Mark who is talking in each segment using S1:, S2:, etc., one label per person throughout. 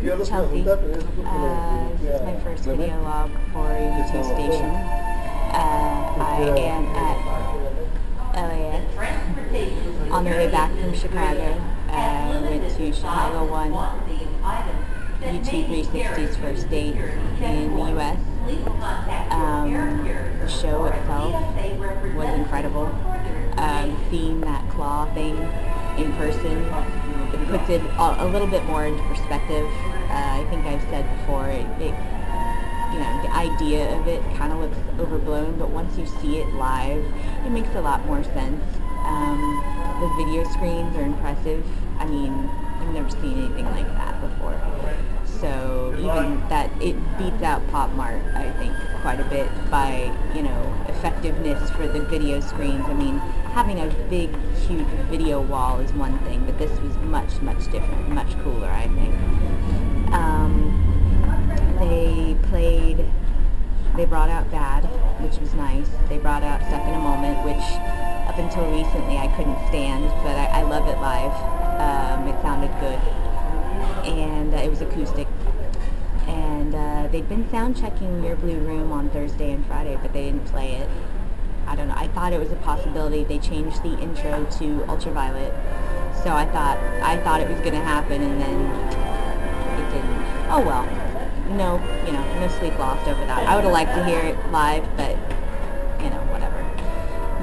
S1: Chelsea. This is my first video log for a YouTube station. I am at LAX on the way back from Chicago. Went to Chicago 1, YouTube 360's first date in the U.S. The show itself was incredible. Seeing that claw thing in person, it puts it a little bit more into perspective. I think I've said before, you know, the idea of it kind of looks overblown, but once you see it live, it makes a lot more sense. The video screens are impressive. I mean, I've never seen anything like that before. So even that, it beats out Pop Mart, I think, quite a bit by, you know, effectiveness for the video screens. I mean, having a big, huge video wall is one thing, but this was much, much different, much cooler, I think. They brought out Bad, which was nice. They brought out Stuck in a Moment, which up until recently I couldn't stand, but I love it live. It sounded good. And it was acoustic. And they'd been sound checking Your Blue Room on Thursday and Friday, but they didn't play it. I don't know. I thought it was a possibility. They changed the intro to Ultraviolet, so I thought it was going to happen, and then it didn't. Oh well. No, you know, no sleep lost over that. I would have liked to hear it live, but you know, whatever.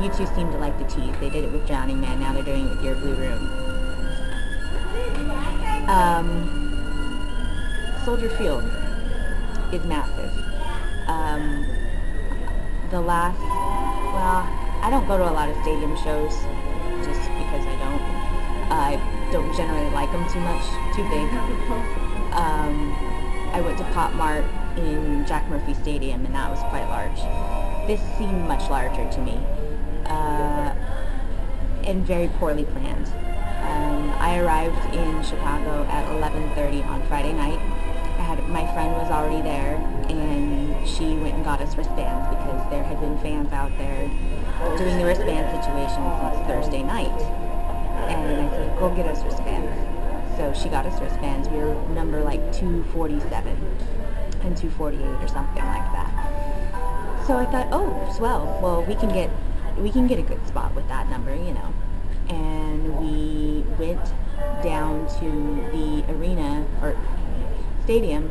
S1: You two seem to like the tease. They did it with Drowning Man. Now they're doing it with Your Blue Room. Soldier Field is massive. I don't go to a lot of stadium shows just because I don't generally like them too much, too big. I went to Pop Mart in Jack Murphy Stadium, and that was quite large. This seemed much larger to me, and very poorly planned. I arrived in Chicago at 11:30 on Friday night. My friend was already there, and she went and got us wristbands because there had been fans out there doing the wristband situation since Thursday night. And I said, go get us wristbands. So she got us wristbands. We were number like 247 and 248 or something like that. So I thought, oh, swell. Well, we can get a good spot with that number, you know. And we went down to the arena or stadium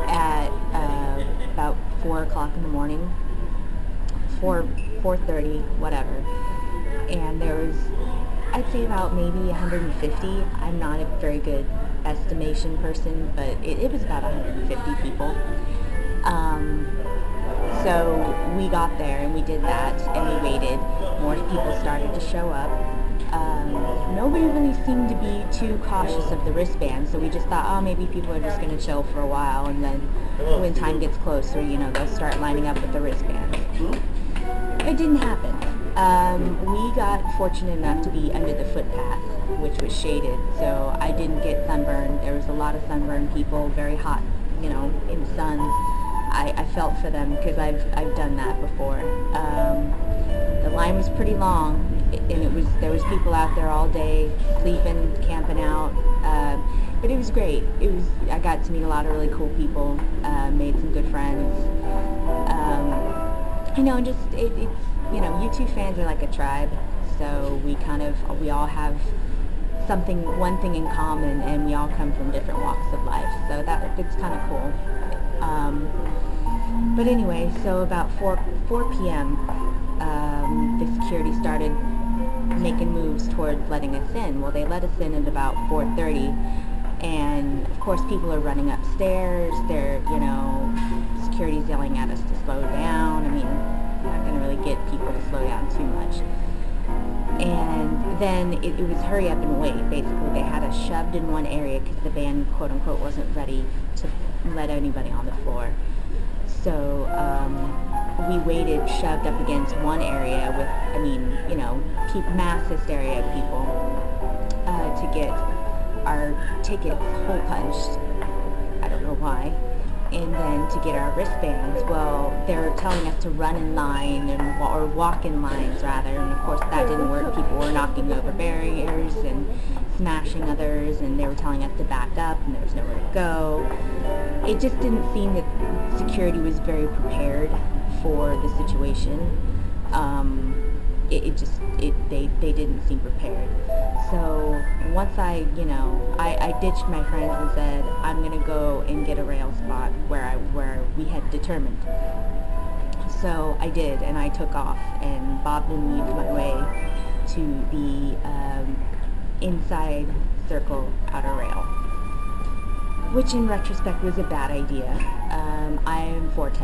S1: at about 4 o'clock in the morning, 4:30, whatever. And there was, I'd say about maybe 150. I'm not a very good estimation person, but it was about 150 people. So we got there and we did that and we waited. More people started to show up. Nobody really seemed to be too cautious of the wristband, so we just thought, oh, maybe people are just going to chill for a while, and then when time gets closer, you know, they'll start lining up with the wristbands. It didn't happen. We got fortunate enough to be under the footpath, which was shaded, so I didn't get sunburned. There was a lot of sunburned people, very hot, you know, in the sun. I felt for them because I've done that before. The line was pretty long, and there was people out there all day, sleeping, camping out, but it was great. I got to meet a lot of really cool people, made some good friends. You know, just it's, you know, U2 fans are like a tribe, so we all have one thing in common, and we all come from different walks of life, so it's kind of cool. But anyway, so about 4 p.m. The security started making moves towards letting us in. Well, they let us in at about 4:30, and of course people are running upstairs. They're, you know, security's yelling at us to slow down. I mean, you're not going to really get people to slow down too much. And then it was hurry up and wait. Basically, they had us shoved in one area because the band, quote unquote, wasn't ready to let anybody on the floor. So we waited shoved up against one area with, I mean, you know, mass hysteria of people to get our tickets hole punched. I don't know why. and then to get our wristbands, well, they're telling us to run in line or walk in lines rather, and of course that didn't work. People were knocking over barriers and smashing others, and they were telling us to back up, and there was nowhere to go. It just didn't seem that security was very prepared for the situation. They didn't seem prepared. So once I ditched my friends and said, I'm gonna go and get a rail spot where we had determined. So I did, and I took off and bobbed and weaved my way to the inside circle outer rail, which in retrospect was a bad idea. I am 4'10",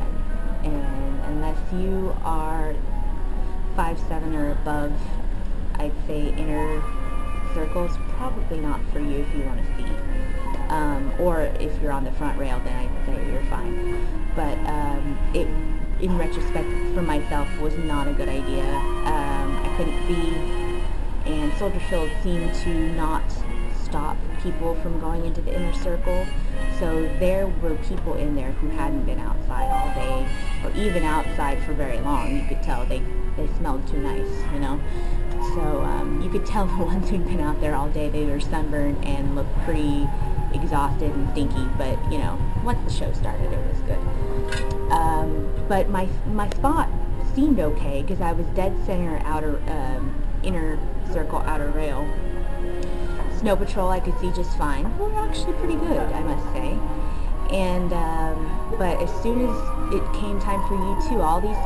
S1: and unless you are 5'7" or above, I'd say inner circle's probably not for you if you want to see. Or if you're on the front rail, then I'd say you're fine. But it, in retrospect, for myself, was not a good idea. I couldn't see, and Soldier Field seemed to not stop people from going into the inner circle. So there were people in there who hadn't been outside all day, or even outside for very long. You could tell they smelled too nice, you know. So you could tell the ones who'd been out there all day, they were sunburned and looked pretty exhausted and stinky, but you know, once the show started, it was good. But my spot seemed okay, because I was dead center inner circle outer rail. Snow Patrol I could see just fine. Well, they're actually pretty good, I must say. And but as soon as it came time for U2, all these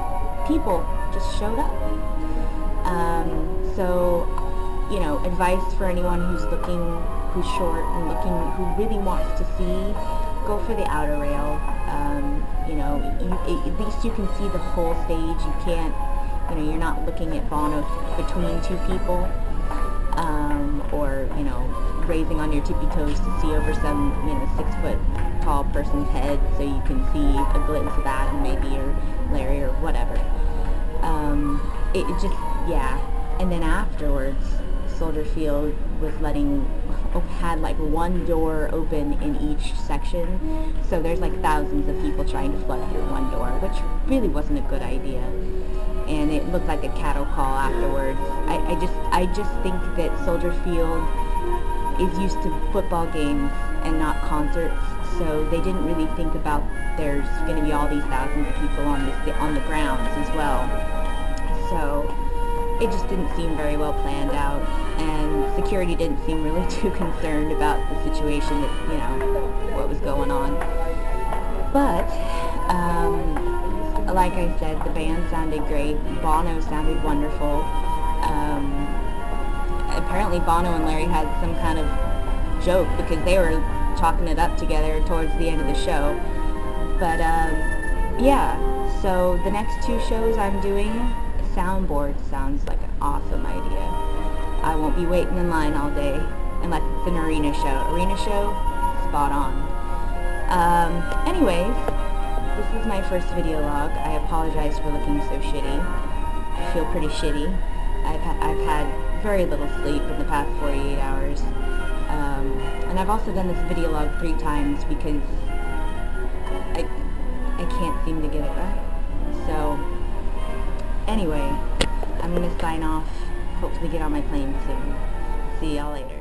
S1: people just showed up. So, you know, advice for anyone who's short and who really wants to see, go for the outer rail. You know, at least you can see the whole stage. You can't, you know, you're not looking at Bono between two people, or, you know, raising on your tippy toes to see over some, you know, 6-foot tall person's head, so you can see a glimpse of Adam maybe, or Larry, or whatever. It just, yeah. And then afterwards, Soldier Field was had like one door open in each section, so there's like thousands of people trying to flood through one door, which really wasn't a good idea. And it looked like a cattle call afterwards. I just think that Soldier Field is used to football games and not concerts, so they didn't really think about there's going to be all these thousands of people on the grounds as well. So it just didn't seem very well planned out, and security didn't seem really too concerned about the situation, that, you know, what was going on. But like I said, the band sounded great. Bono sounded wonderful. Apparently Bono and Larry had some kind of joke, because they were talking it up together towards the end of the show. But yeah, so the next 2 shows I'm doing, soundboard sounds like an awesome idea. I won't be waiting in line all day unless it's an arena show. Arena show, spot on. Anyways, this is my first video log. I apologize for looking so shitty. I feel pretty shitty. I've had very little sleep in the past 48 hours. And I've also done this video log 3 times because I can't seem to get it right. So, anyway, I'm going to sign off, hopefully get on my plane soon. See y'all later.